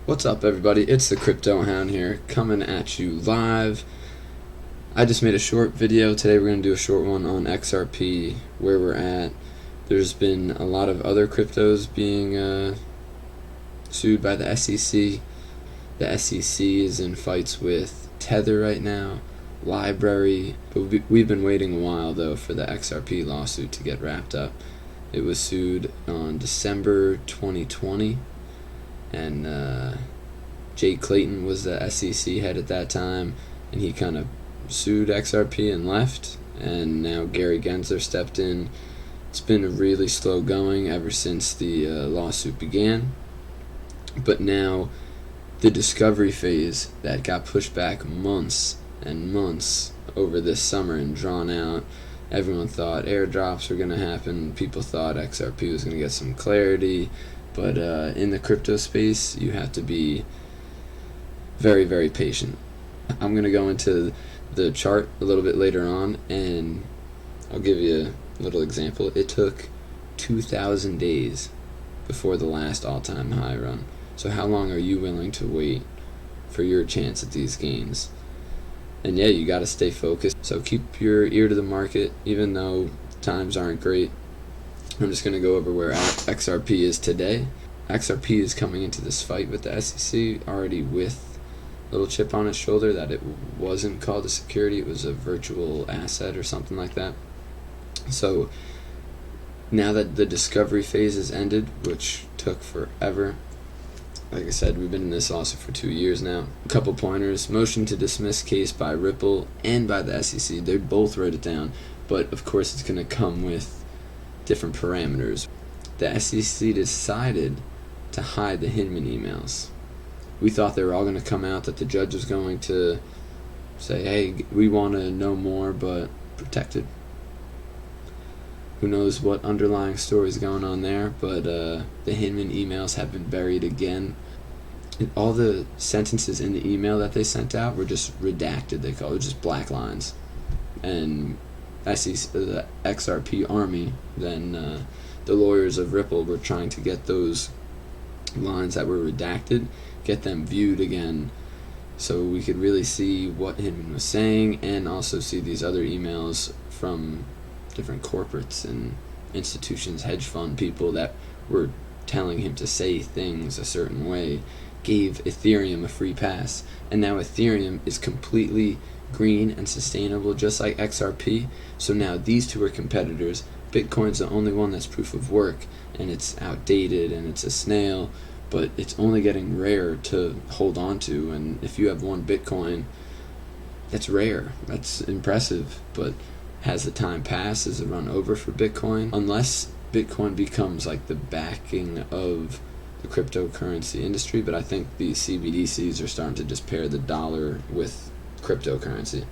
What's up, everybody? It's the Crypto Hound here, coming at you live. I just made a short video. Today we're going to do a short one on XRP, where we're at. There's been a lot of other cryptos being sued by the SEC. The SEC is in fights with Tether right now, Library, but we've been waiting a while though for the XRP lawsuit to get wrapped up. It was sued on December 2020. And Jay Clayton was the SEC head at that time, and he kind of sued XRP and left, and now Gary Gensler stepped in. It's been really slow going ever since the lawsuit began, but now the discovery phase that got pushed back months and months over this summer and drawn out. Everyone thought airdrops were going to happen. People thought XRP was going to get some clarity. But in the crypto space, you have to be very, very patient. I'm going to go into the chart a little bit later on, and I'll give you a little example. It took 2,000 days before the last all-time high run. So how long are you willing to wait for your chance at these gains? And yeah, you got to stay focused. So keep your ear to the market, even though times aren't great. I'm just going to go over where XRP is today. XRP is coming into this fight with the SEC already with a little chip on its shoulder that it wasn't called a security, it was a virtual asset or something like that. So now that the discovery phase has ended, which took forever, like I said, we've been in this lawsuit for 2 years now. A couple pointers: motion to dismiss case by Ripple and by the SEC. They both wrote it down, but of course it's going to come with different parameters. The SEC decided to hide the Hinman emails. We thought they were all going to come out, that the judge was going to say, hey, we want to know more, but protected. Who knows what underlying story is going on there, but the Hinman emails have been buried again. And all the sentences in the email that they sent out were just redacted, they call it, just black lines. And the XRP army, then the lawyers of Ripple were trying to get those lines that were redacted, get them viewed again, so we could really see what Hinman was saying, and also see these other emails from different corporates and institutions, hedge fund people that were telling him to say things a certain way, gave Ethereum a free pass, and now Ethereum is completely green and sustainable, just like XRP. So now these two are competitors. Bitcoin's the only one that's proof of work, and it's outdated and it's a snail, but it's only getting rare to hold on to. And if you have one Bitcoin, that's rare, that's impressive, but has the time passed? Is it run over for Bitcoin? Unless Bitcoin becomes like the backing of the cryptocurrency industry, but I think the CBDCs are starting to just pair the dollar with cryptocurrency.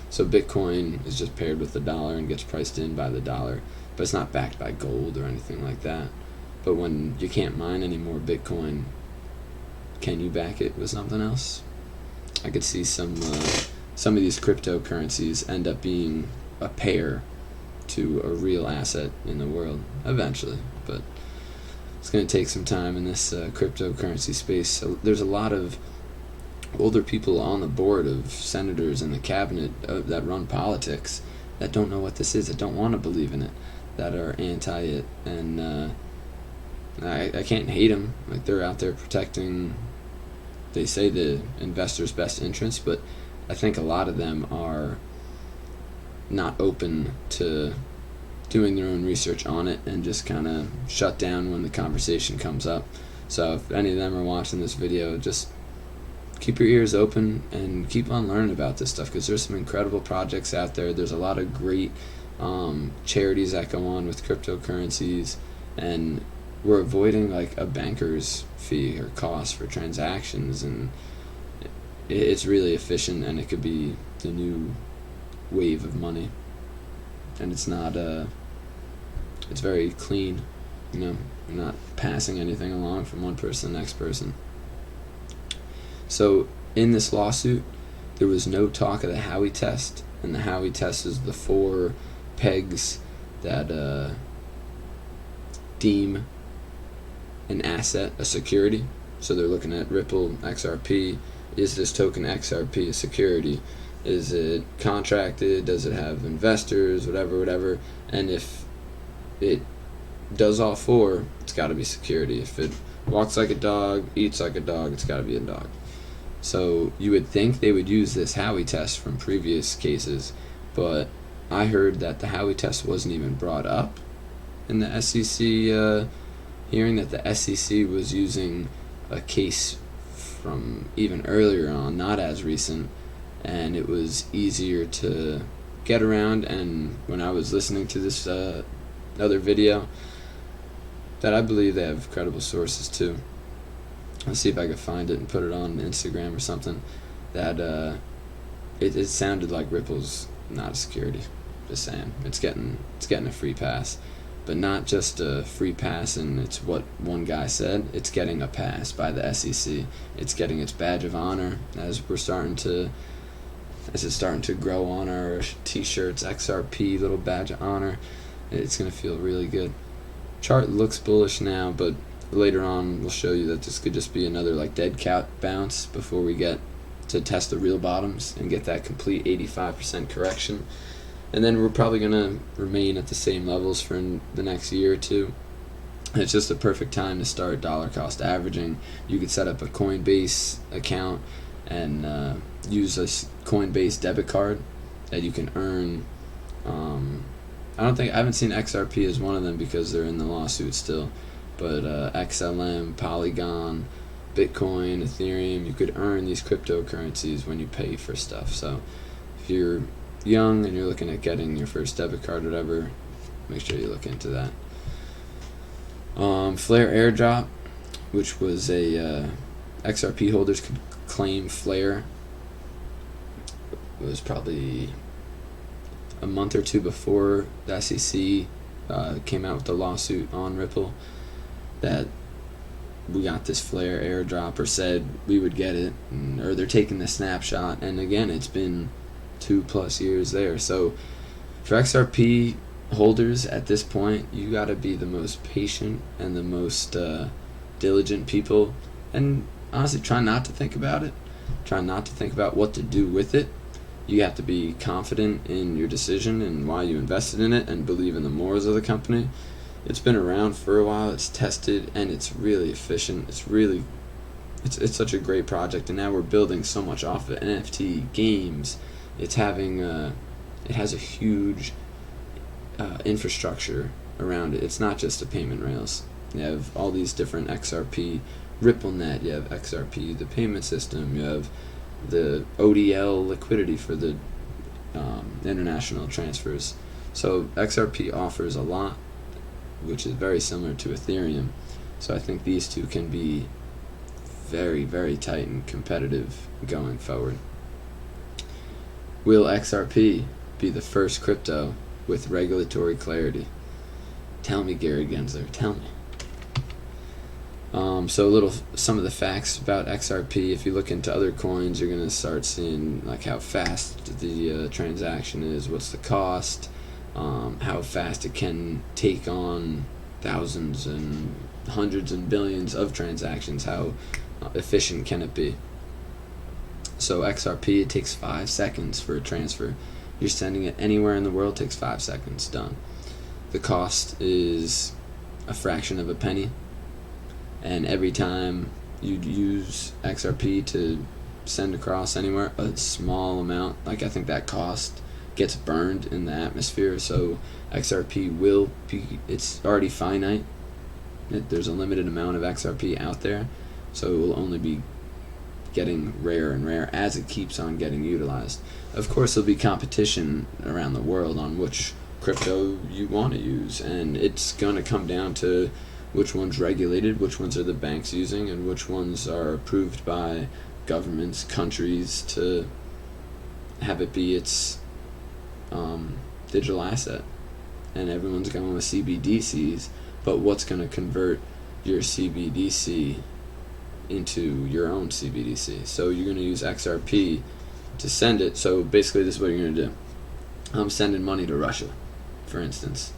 So Bitcoin is just paired with the dollar and gets priced in by the dollar, but it's not backed by gold or anything like that. But when you can't mine any more Bitcoin, can you back it with something else? I could see some of these cryptocurrencies end up being a pair to a real asset in the world eventually, but it's going to take some time in this cryptocurrency space. So there's a lot of older people on the board of senators in the cabinet that run politics that don't know what this is, that don't want to believe in it, that are anti it, and I can't hate them. Like, they're out there protecting, they say, the investors' best interests, but I think a lot of them are not open to doing their own research on it and just kind of shut down when the conversation comes up. So if any of them are watching this video, just keep your ears open and keep on learning about this stuff, because there's some incredible projects out there. There's a lot of great charities that go on with cryptocurrencies, and we're avoiding like a banker's fee or cost for transactions, and it's really efficient, and it could be the new wave of money. And it's not it's very clean, you know, you're not passing anything along from one person to the next person. So in this lawsuit, there was no talk of the Howey test, and the Howey test is the 4 pegs that deem an asset a security. So they're looking at Ripple, XRP. Is this token XRP a security? Is it contracted? Does it have investors? Whatever. And if it does all four, it's got to be security. If it walks like a dog, eats like a dog, it's got to be a dog. So you would think they would use this Howey test from previous cases, but I heard that the Howey test wasn't even brought up in the SEC hearing, that the SEC was using a case from even earlier on, not as recent, and it was easier to get around. And when I was listening to this other video, that I believe they have credible sources too. Let's see if I can find it and put it on Instagram or something. That it sounded like Ripple's not a security. Just saying, it's getting a free pass, but not just a free pass. And it's what one guy said. It's getting a pass by the SEC. It's getting its badge of honor as it's starting to grow on our T-shirts. XRP little badge of honor. It's gonna feel really good. Chart looks bullish now, but later on we'll show you that this could just be another like dead cat bounce before we get to test the real bottoms and get that complete 85% correction. And then we're probably gonna remain at the same levels for the next year or two. And it's just a perfect time to start dollar cost averaging. You could set up a Coinbase account and use a Coinbase debit card that you can earn. I haven't seen XRP as one of them because they're in the lawsuit still, but XLM, Polygon, Bitcoin, Ethereum, you could earn these cryptocurrencies when you pay for stuff. So if you're young and you're looking at getting your first debit card or whatever, make sure you look into that. Flare airdrop, which was a XRP holders could claim Flare. It was probably a month or two before the SEC came out with the lawsuit on Ripple, that we got this Flare airdrop, or said we would get it, or they're taking the snapshot. And again, it's been 2+ years there. So for XRP holders at this point, you got to be the most patient and the most diligent people, and honestly try not to think about it. Try not to think about what to do with it. You have to be confident in your decision and why you invested in it, and believe in the morals of the company. It's been around for a while, it's tested, and it's really efficient. It's such a great project, and now we're building so much off of it. NFT games, it has a huge infrastructure around it. It's not just a payment rails. You have all these different XRP, RippleNet, you have XRP, the payment system, you have the ODL liquidity for the international transfers. So XRP offers a lot, which is very similar to Ethereum. So I think these two can be very, very tight and competitive going forward. Will XRP be the first crypto with regulatory clarity? Tell me, Gary Gensler, tell me. So some of the facts about XRP. If you look into other coins, you're gonna start seeing like how fast the transaction is, what's the cost, how fast it can take on thousands and hundreds and billions of transactions, how efficient can it be. So XRP, it takes 5 seconds for a transfer. You're sending it anywhere in the world, takes 5 seconds, done. The cost is a fraction of a penny, and every time you use XRP to send across anywhere, a small amount, like I think that cost gets burned in the atmosphere. So XRP will be, it's already finite. There's a limited amount of XRP out there, so it will only be getting rarer and rarer as it keeps on getting utilized. Of course, there'll be competition around the world on which crypto you want to use, and it's going to come down to which one's regulated, which ones are the banks using, and which ones are approved by governments, countries, to have it be its digital asset. And everyone's going with CBDCs, but what's going to convert your CBDC into your own CBDC? So you're going to use XRP to send it. So basically this is what you're going to do. I'm sending money to Russia, for instance.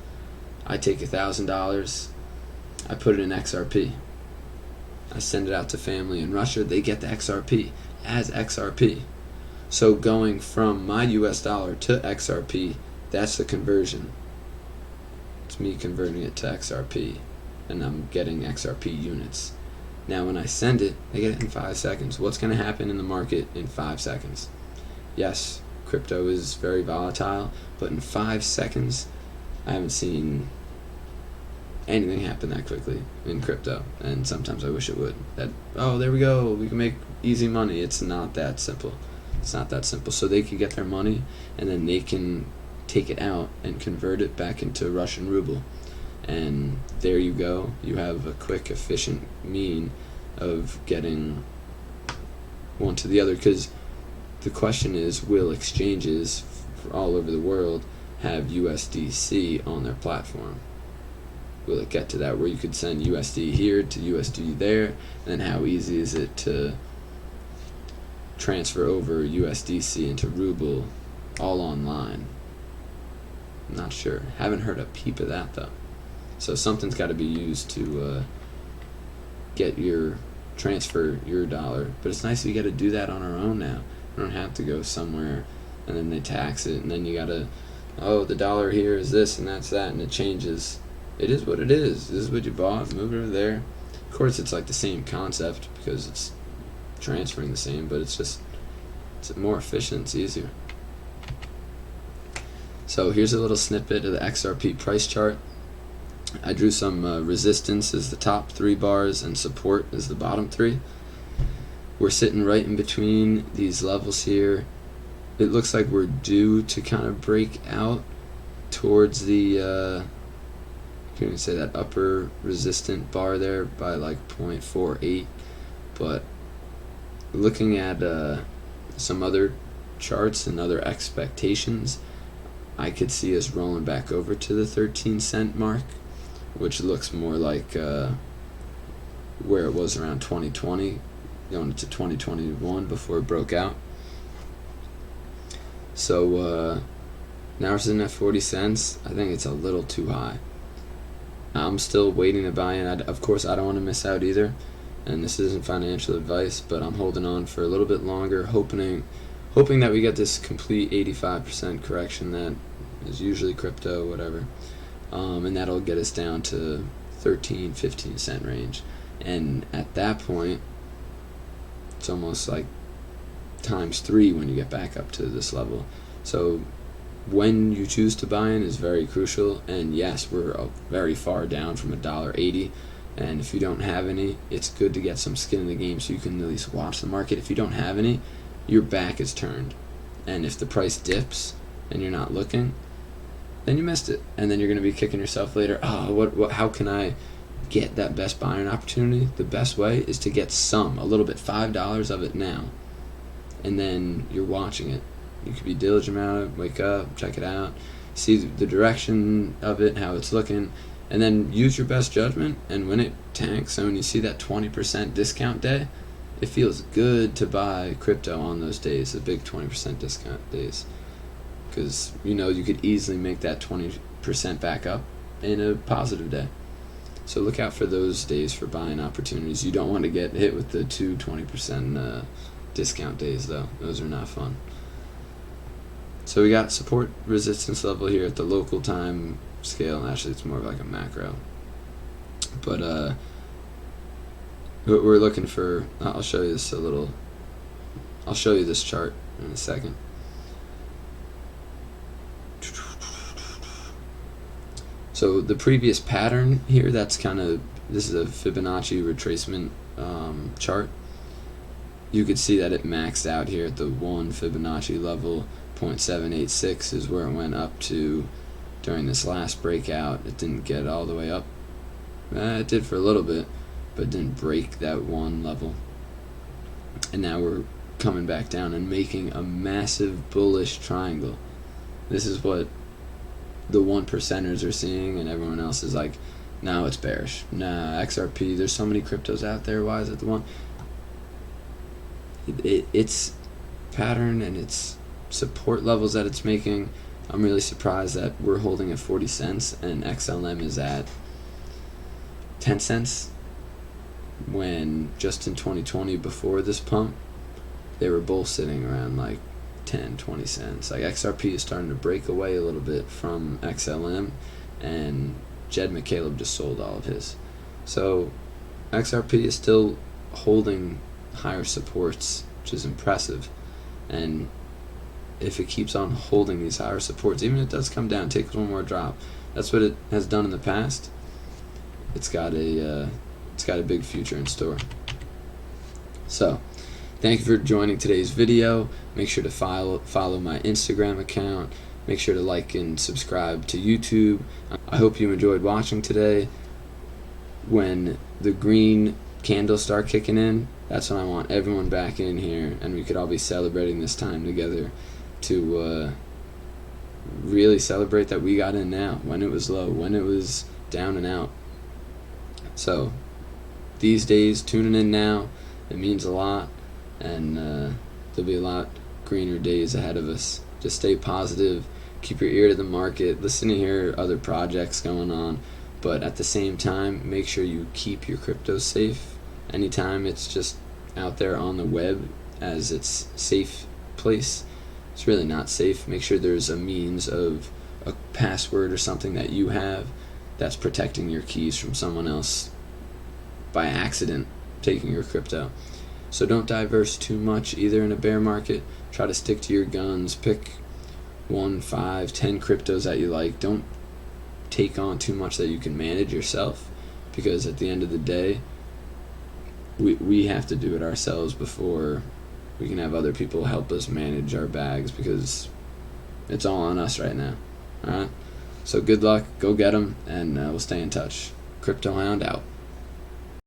I take $1,000, I put it in XRP. I send it out to family in Russia. They get the XRP as XRP. So going from my US dollar to XRP, that's the conversion. It's me converting it to XRP, and I'm getting XRP units. Now when I send it, I get it in 5 seconds. What's going to happen in the market in 5 seconds? Yes, crypto is very volatile, but in 5 seconds, I haven't seen anything happen that quickly in crypto, and sometimes I wish it would. That, oh, there we go, we can make easy money. It's not that simple. It's not that simple. So they can get their money, and then they can take it out and convert it back into Russian ruble. And there you go. You have a quick, efficient mean of getting one to the other, because the question is, will exchanges all over the world have USDC on their platform? Will it get to that where you could send USD here to USD there? And then how easy is it to transfer over USDC into ruble all online? I'm not sure. Haven't heard a peep of that though. So something's got to be used to transfer your dollar. But it's nice we got to do that on our own now. We don't have to go somewhere and then they tax it, and then you got to, oh, the dollar here is this and that's that, and it changes. It is what it is. This is what you bought. Move it over there. Of course, it's like the same concept because it's transferring the same, but it's more efficient. It's easier. So here's a little snippet of the XRP price chart. I drew some resistance as the top 3 bars and support as the bottom 3. We're sitting right in between these levels here. It looks like we're due to kind of break out towards the you can say that upper resistant bar there by like 0.48, but looking at some other charts and other expectations, I could see us rolling back over to the 13-cent mark, which looks more like where it was around 2020 going into 2021 before it broke out. So now we're sitting at 40 cents. I think it's a little too high. I'm still waiting to buy in. Of course, I don't want to miss out either, and this isn't financial advice, but I'm holding on for a little bit longer, hoping that we get this complete 85% correction that is usually crypto, whatever, and that'll get us down to 13-15 cent range. And at that point, it's almost like times 3 when you get back up to this level. So when you choose to buy in is very crucial, and yes, we're very far down from $1.80, and if you don't have any, it's good to get some skin in the game so you can at least watch the market. If you don't have any, your back is turned, and if the price dips and you're not looking, then you missed it, and then you're going to be kicking yourself later. How can I get that best buying opportunity? The best way is to get a little bit, $5 of it now, and then you're watching it. You could be diligent about it, wake up, check it out, see the direction of it, how it's looking, and then use your best judgment. And when it tanks, and when you see that 20% discount day, it feels good to buy crypto on those days, the big 20% discount days, because you could easily make that 20% back up in a positive day. So look out for those days for buying opportunities. You don't want to get hit with the 20% discount days though. Those are not fun. So we got support resistance level here at the local time scale. Actually, it's more of like a macro. But we're looking for, I'll show you this I'll show you this chart in a second. So the previous pattern here, this is a Fibonacci retracement chart. You could see that it maxed out here at the 1 Fibonacci level. 0.786 is where it went up to during this last breakout. It didn't get all the way up. It did for a little bit, but it didn't break that 1 level. And now we're coming back down and making a massive bullish triangle. This is what the 1%ers are seeing, and everyone else is like, no, it's bearish. Nah, XRP, there's so many cryptos out there. Why is it the one? It's pattern and it's support levels that it's making. I'm really surprised that we're holding at 40 cents and XLM is at 10 cents. when just in 2020 before this pump, they were both sitting around like 10-20 cents. Like XRP is starting to break away a little bit from XLM, and Jed McCaleb just sold all of his. So XRP is still holding higher supports, which is impressive. And if it keeps on holding these higher supports, even if it does come down, takes one more drop, that's what it has done in the past. It's got a big future in store. So thank you for joining today's video. Make sure to follow my Instagram account. Make sure to like and subscribe to YouTube. I hope you enjoyed watching today. When the green candles start kicking in, that's when I want everyone back in here, and we could all be celebrating this time together to really celebrate that we got in now, when it was low, when it was down and out. So these days, tuning in now, it means a lot, and there'll be a lot greener days ahead of us. Just stay positive, keep your ear to the market, listen to hear other projects going on, but at the same time, make sure you keep your crypto safe. Anytime it's just out there on the web as its safe place, it's really not safe. Make sure there's a means of a password or something that you have that's protecting your keys from someone else by accident taking your crypto. So don't diverse too much either in a bear market. Try to stick to your guns. Pick 1, 5, 10 cryptos that you like. Don't take on too much that you can manage yourself, because at the end of the day, we have to do it ourselves before we can have other people help us manage our bags, because it's all on us right now. Alright? So good luck, go get them, and we'll stay in touch. Crypto Hound out.